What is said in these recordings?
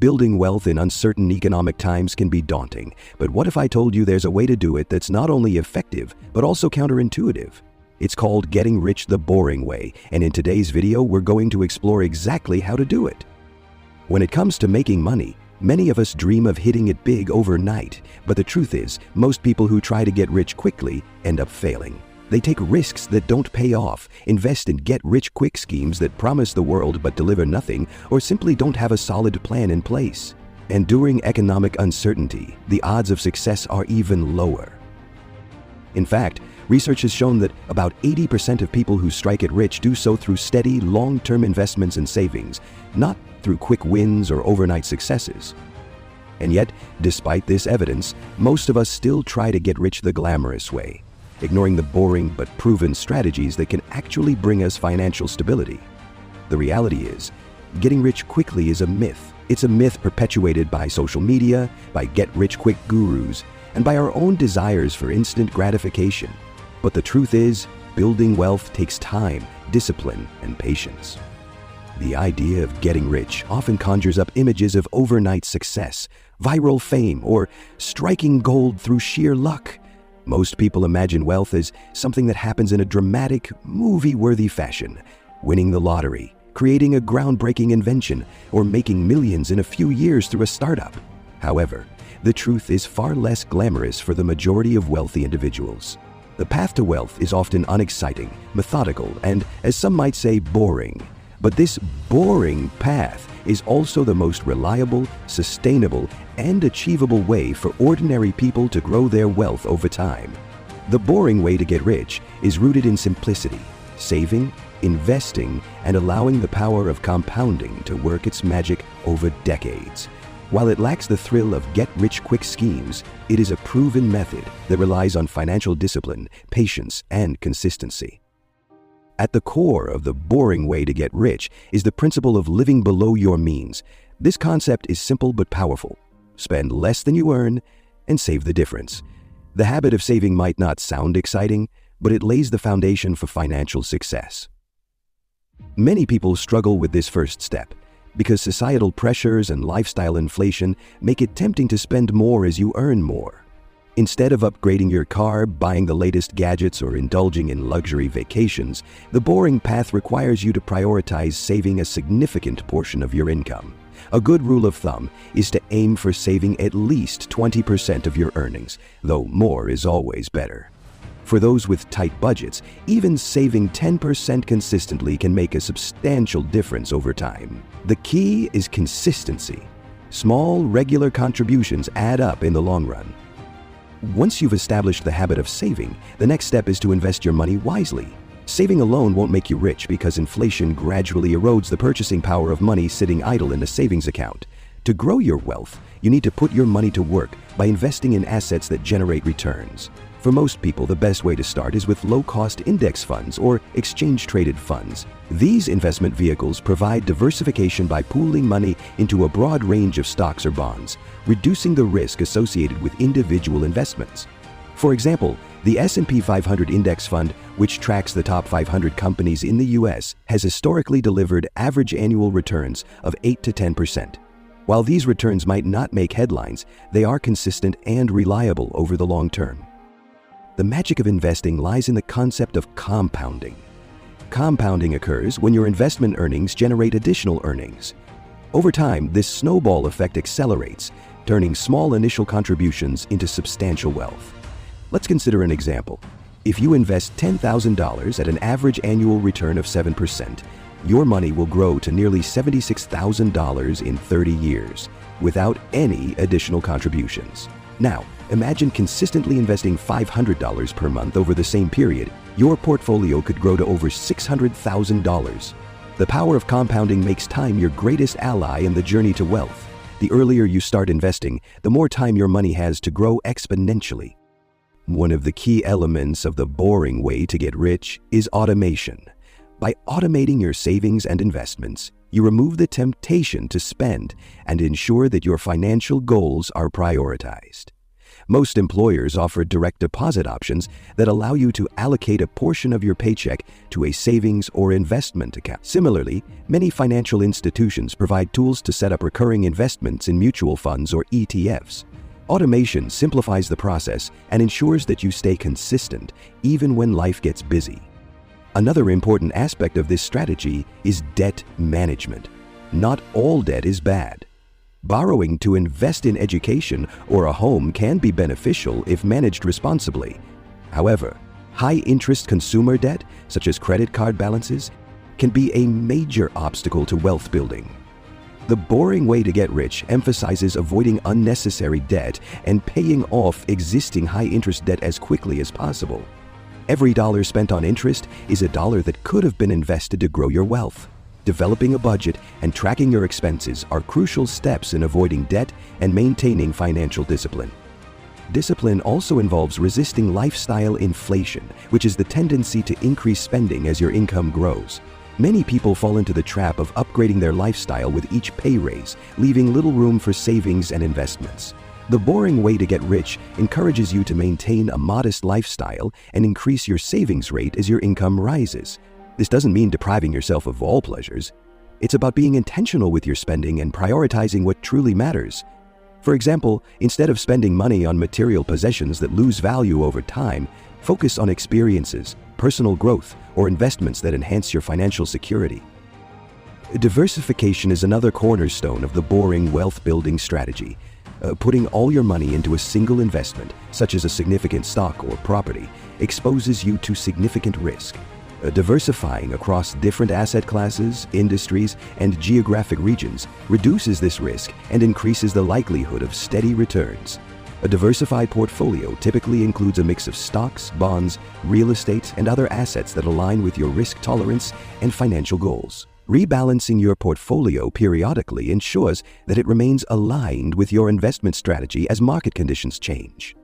Building wealth in uncertain economic times can be daunting, but what if I told you there's a way to do it that's not only effective, but also counterintuitive? It's called getting rich the boring way, and in today's video, we're going to explore exactly how to do it. When it comes to making money, many of us dream of hitting it big overnight, but the truth is, most people who try to get rich quickly end up failing. They take risks that don't pay off, invest in get-rich-quick schemes that promise the world but deliver nothing, or simply don't have a solid plan in place. And during economic uncertainty, the odds of success are even lower. In fact, research has shown that about 80% of people who strike it rich do so through steady, long-term investments and savings, not through quick wins or overnight successes. And yet, despite this evidence, most of us still try to get rich the glamorous way, ignoring the boring but proven strategies that can actually bring us financial stability. The reality is, getting rich quickly is a myth. It's a myth perpetuated by social media, by get-rich-quick gurus, and by our own desires for instant gratification. But the truth is, building wealth takes time, discipline, and patience. The idea of getting rich often conjures up images of overnight success, viral fame, or striking gold through sheer luck. Most people imagine wealth as something that happens in a dramatic, movie-worthy fashion, winning the lottery, creating a groundbreaking invention, or making millions in a few years through a startup. However, the truth is far less glamorous for the majority of wealthy individuals. The path to wealth is often unexciting, methodical, and, as some might say, boring. But this boring path is also the most reliable, sustainable, and achievable way for ordinary people to grow their wealth over time. The boring way to get rich is rooted in simplicity, saving, investing, and allowing the power of compounding to work its magic over decades. While it lacks the thrill of get-rich-quick schemes, it is a proven method that relies on financial discipline, patience, and consistency. At the core of the boring way to get rich is the principle of living below your means. This concept is simple but powerful. Spend less than you earn and save the difference. The habit of saving might not sound exciting, but it lays the foundation for financial success. Many people struggle with this first step because societal pressures and lifestyle inflation make it tempting to spend more as you earn more. Instead of upgrading your car, buying the latest gadgets, or indulging in luxury vacations, the boring path requires you to prioritize saving a significant portion of your income. A good rule of thumb is to aim for saving at least 20% of your earnings, though more is always better. For those with tight budgets, even saving 10% consistently can make a substantial difference over time. The key is consistency. Small, regular contributions add up in the long run. Once you've established the habit of saving, the next step is to invest your money wisely. Saving alone won't make you rich because inflation gradually erodes the purchasing power of money sitting idle in a savings account. To grow your wealth, you need to put your money to work by investing in assets that generate returns. For most people, the best way to start is with low-cost index funds or exchange-traded funds. These investment vehicles provide diversification by pooling money into a broad range of stocks or bonds, reducing the risk associated with individual investments. For example, the S&P 500 Index Fund, which tracks the top 500 companies in the U.S., has historically delivered average annual returns of 8 to 10%. While these returns might not make headlines, they are consistent and reliable over the long term. The magic of investing lies in the concept of compounding. Compounding occurs when your investment earnings generate additional earnings. Over time, this snowball effect accelerates, turning small initial contributions into substantial wealth. Let's consider an example. If you invest $10,000 at an average annual return of 7%, your money will grow to nearly $76,000 in 30 years, without any additional contributions. Now, imagine consistently investing $500 per month over the same period. Your portfolio could grow to over $600,000. The power of compounding makes time your greatest ally in the journey to wealth. The earlier you start investing, the more time your money has to grow exponentially. One of the key elements of the boring way to get rich is automation. By automating your savings and investments, you remove the temptation to spend and ensure that your financial goals are prioritized. Most employers offer direct deposit options that allow you to allocate a portion of your paycheck to a savings or investment account. Similarly, many financial institutions provide tools to set up recurring investments in mutual funds or ETFs. Automation simplifies the process and ensures that you stay consistent even when life gets busy. Another important aspect of this strategy is debt management. Not all debt is bad. Borrowing to invest in education or a home can be beneficial if managed responsibly. However, high-interest consumer debt, such as credit card balances, can be a major obstacle to wealth building. The boring way to get rich emphasizes avoiding unnecessary debt and paying off existing high-interest debt as quickly as possible. Every dollar spent on interest is a dollar that could have been invested to grow your wealth. Developing a budget and tracking your expenses are crucial steps in avoiding debt and maintaining financial discipline. Discipline also involves resisting lifestyle inflation, which is the tendency to increase spending as your income grows. Many people fall into the trap of upgrading their lifestyle with each pay raise, leaving little room for savings and investments. The boring way to get rich encourages you to maintain a modest lifestyle and increase your savings rate as your income rises. This doesn't mean depriving yourself of all pleasures. It's about being intentional with your spending and prioritizing what truly matters. For example, instead of spending money on material possessions that lose value over time, focus on experiences, personal growth, or investments that enhance your financial security. Diversification is another cornerstone of the boring wealth-building strategy. Putting all your money into a single investment, such as a significant stock or property, exposes you to significant risk. Diversifying across different asset classes, industries, and geographic regions reduces this risk and increases the likelihood of steady returns. A diversified portfolio typically includes a mix of stocks, bonds, real estate, and other assets that align with your risk tolerance and financial goals. Rebalancing your portfolio periodically ensures that it remains aligned with your investment strategy as market conditions change.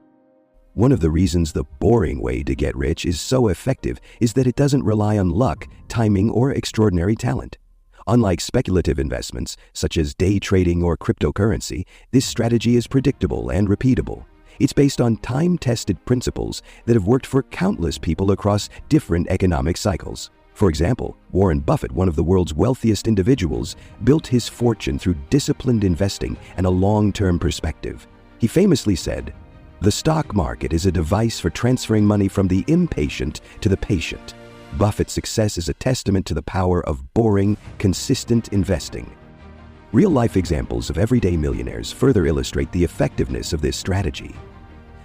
One of the reasons the boring way to get rich is so effective is that it doesn't rely on luck, timing, or extraordinary talent. Unlike speculative investments, such as day trading or cryptocurrency, this strategy is predictable and repeatable. It's based on time-tested principles that have worked for countless people across different economic cycles. For example, Warren Buffett, one of the world's wealthiest individuals, built his fortune through disciplined investing and a long-term perspective. He famously said, "The stock market is a device for transferring money from the impatient to the patient." Buffett's success is a testament to the power of boring, consistent investing. Real-life examples of everyday millionaires further illustrate the effectiveness of this strategy.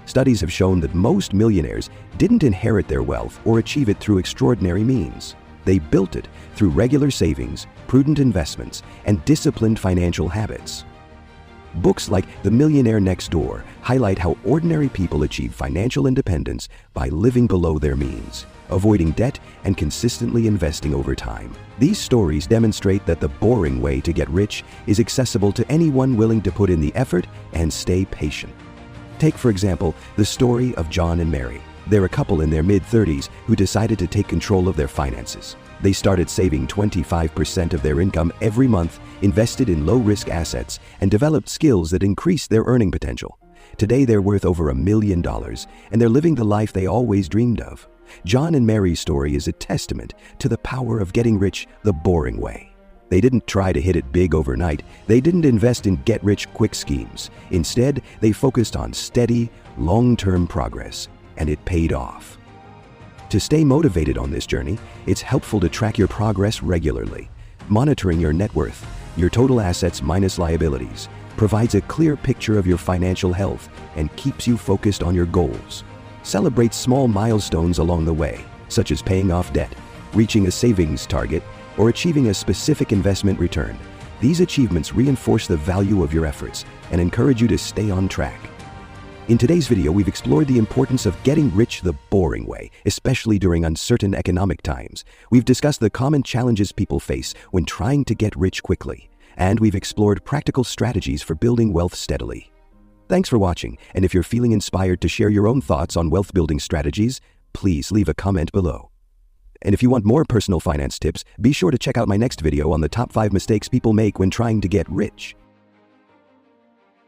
Studies have shown that most millionaires didn't inherit their wealth or achieve it through extraordinary means. They built it through regular savings, prudent investments, and disciplined financial habits. Books like The Millionaire Next Door highlight how ordinary people achieve financial independence by living below their means, avoiding debt, and consistently investing over time. These stories demonstrate that the boring way to get rich is accessible to anyone willing to put in the effort and stay patient. Take, for example, the story of John and Mary. They're a couple in their mid-30s who decided to take control of their finances. They started saving 25% of their income every month, invested in low-risk assets, and developed skills that increased their earning potential. Today, they're worth over $1 million, and they're living the life they always dreamed of. John and Mary's story is a testament to the power of getting rich the boring way. They didn't try to hit it big overnight. They didn't invest in get-rich-quick schemes. Instead, they focused on steady, long-term progress, and it paid off. To stay motivated on this journey, it's helpful to track your progress regularly. Monitoring your net worth, your total assets minus liabilities, provides a clear picture of your financial health and keeps you focused on your goals. Celebrate small milestones along the way, such as paying off debt, reaching a savings target, or achieving a specific investment return. These achievements reinforce the value of your efforts and encourage you to stay on track. In today's video, we've explored the importance of getting rich the boring way, especially during uncertain economic times. We've discussed the common challenges people face when trying to get rich quickly, and we've explored practical strategies for building wealth steadily. Thanks for watching, and if you're feeling inspired to share your own thoughts on wealth-building strategies, please leave a comment below. And if you want more personal finance tips, be sure to check out my next video on the top 5 mistakes people make when trying to get rich.